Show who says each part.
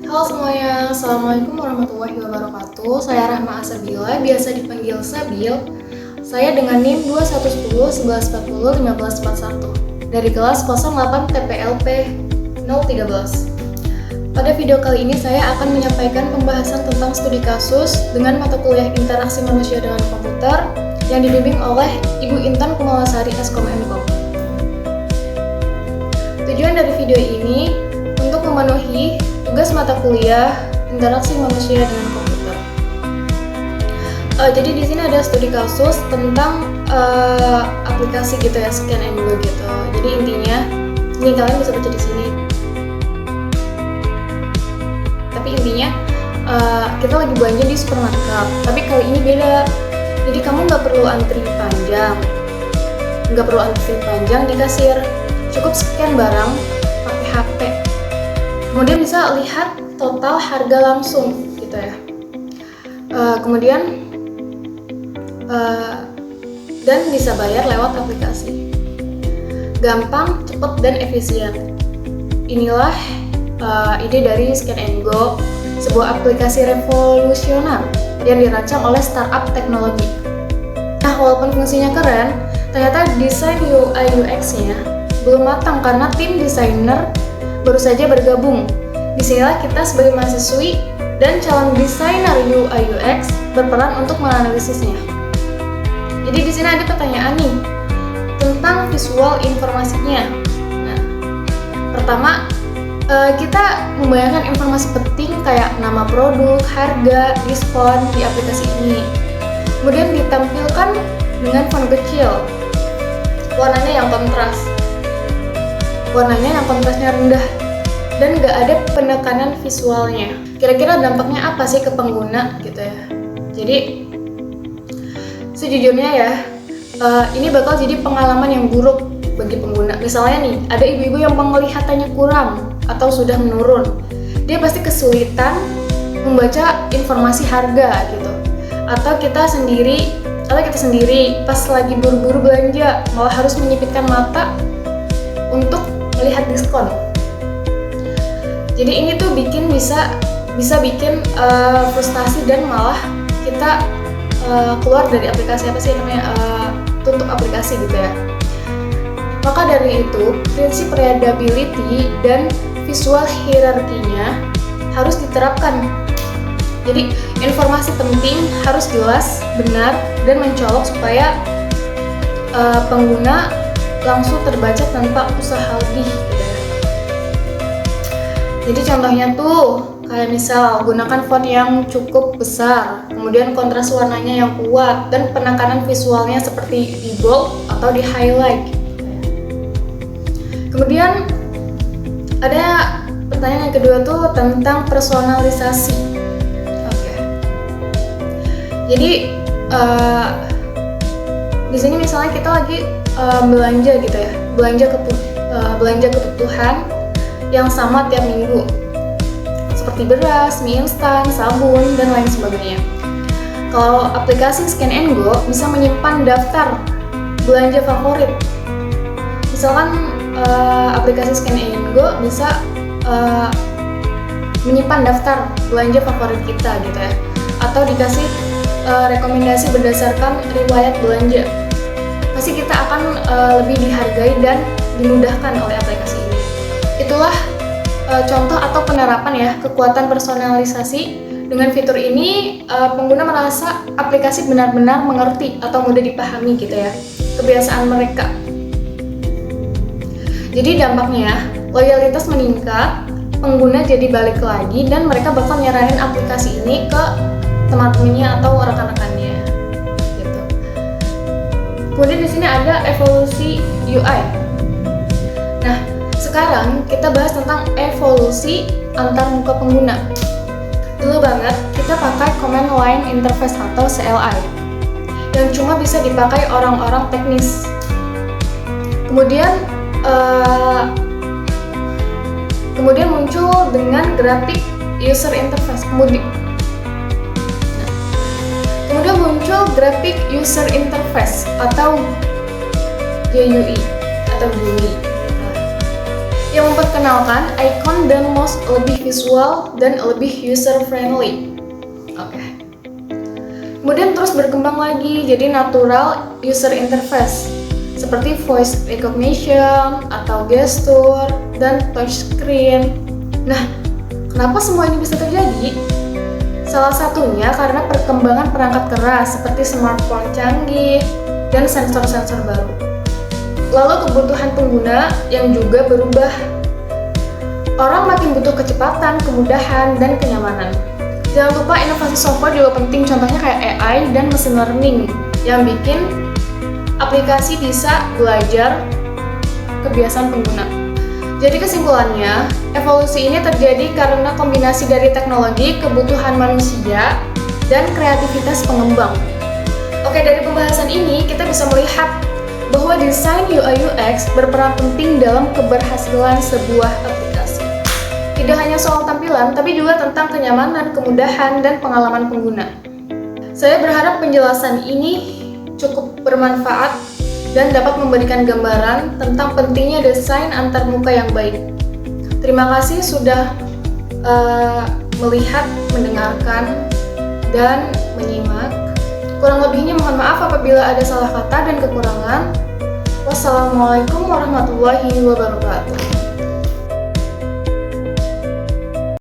Speaker 1: Halo semuanya, Assalamualaikum warahmatullahi wabarakatuh. Saya Rahma Asabila, biasa dipanggil Sabil. Saya dengan NIM 2110 1140 1541 dari kelas 08 TPLP 013. Pada video kali ini saya akan menyampaikan pembahasan tentang studi kasus dengan mata kuliah interaksi manusia dengan komputer yang dibimbing oleh Ibu Intan Kumalasari Eskom Mkom. Tujuan dari video ini untuk memenuhi tugas mata kuliah interaksi manusia dengan komputer. Jadi di sini ada studi kasus tentang aplikasi gitu ya, scan and go gitu. Jadi intinya ini kalian bisa baca di sini. Tapi intinya kita lagi belanja di supermarket. Tapi kali ini beda. Jadi kamu nggak perlu antri panjang, di kasir. Cukup scan barang pakai HP. Kemudian bisa lihat total harga langsung gitu ya. Dan bisa bayar lewat aplikasi. Gampang, cepat, dan efisien. Inilah ide dari Scan and Go, sebuah aplikasi revolusioner yang dirancang oleh startup teknologi. Nah, walaupun fungsinya keren, ternyata desain UI UX-nya belum matang karena tim desainer baru saja bergabung. Disinilah kita sebagai mahasiswi dan calon desainer UI UX berperan untuk menganalisisnya. Jadi di sini ada pertanyaan nih tentang visual informasinya. Nah, pertama kita membayangkan informasi penting kayak nama produk, harga, diskon di aplikasi ini. Kemudian ditampilkan dengan font kecil, warnanya yang kontrasnya rendah, dan nggak ada penekanan visualnya. Kira-kira dampaknya apa sih ke pengguna gitu ya? Jadi sejujurnya ya, ini bakal jadi pengalaman yang buruk bagi pengguna. Misalnya nih, ada ibu-ibu yang penglihatannya kurang atau sudah menurun. Dia pasti kesulitan membaca informasi harga gitu. Atau kita sendiri pas lagi buru-buru belanja malah harus menyipitkan mata untuk melihat diskon. Jadi ini tuh bisa bikin frustasi dan malah kita keluar dari aplikasi tutup aplikasi gitu ya. Maka dari itu prinsip readability dan visual hierarkinya harus diterapkan. Jadi informasi penting harus jelas, benar, dan mencolok supaya pengguna langsung terbaca tanpa usaha lebih gitu ya. Jadi contohnya tuh kayak misal gunakan font yang cukup besar, kemudian kontras warnanya yang kuat, dan penekanan visualnya seperti di bold atau di highlight. Kemudian ada pertanyaan yang kedua tuh tentang personalisasi. Jadi di sini misalnya kita lagi belanja gitu ya, belanja kebutuhan yang sama tiap minggu, seperti beras, mie instan, sabun, dan lain sebagainya. Kalau aplikasi Scan and Go bisa menyimpan daftar belanja favorit. Misalkan aplikasi Scan and Go bisa menyimpan daftar belanja favorit kita gitu ya, atau dikasih rekomendasi berdasarkan riwayat belanja. Pasti kita akan lebih dihargai dan dimudahkan oleh aplikasi ini. Itulah contoh atau penerapan ya kekuatan personalisasi. Dengan fitur ini pengguna merasa aplikasi benar-benar mengerti atau mudah dipahami gitu ya kebiasaan mereka. Jadi dampaknya loyalitas meningkat, pengguna jadi balik lagi, dan mereka bakal nyaranin aplikasi ini ke teman-temannya atau rekan-rekannya gitu. Kemudian di sini ada evolusi UI. Nah, sekarang kita bahas tentang evolusi antar muka pengguna. Dulu banget kita pakai Command Line Interface atau CLI yang cuma bisa dipakai orang-orang teknis. Kemudian muncul dengan Graphic User Interface. Kemudian muncul Graphic User Interface atau GUI atau GUI. yang memperkenalkan icon dan mouse lebih visual dan lebih user friendly. Oke. Kemudian terus berkembang lagi jadi natural user interface seperti voice recognition atau gesture dan touchscreen. Nah, kenapa semua ini bisa terjadi? Salah satunya karena perkembangan perangkat keras seperti smartphone canggih dan sensor-sensor baru. Lalu kebutuhan pengguna yang juga berubah. Orang makin butuh kecepatan, kemudahan, dan kenyamanan. Jangan lupa inovasi software juga penting, contohnya kayak AI dan machine learning yang bikin aplikasi bisa belajar kebiasaan pengguna. Jadi kesimpulannya, evolusi ini terjadi karena kombinasi dari teknologi, kebutuhan manusia, dan kreativitas pengembang. Oke, dari pembahasan ini kita bisa melihat bahwa desain UI UX berperan penting dalam keberhasilan sebuah aplikasi. Tidak hanya soal tampilan, tapi juga tentang kenyamanan, kemudahan, dan pengalaman pengguna. Saya berharap penjelasan ini cukup bermanfaat dan dapat memberikan gambaran tentang pentingnya desain antarmuka yang baik. Terima kasih sudah melihat, mendengarkan, dan menyimak. Kurang lebihnya mohon maaf apabila ada salah kata dan kekurangan. Wassalamualaikum warahmatullahi wabarakatuh.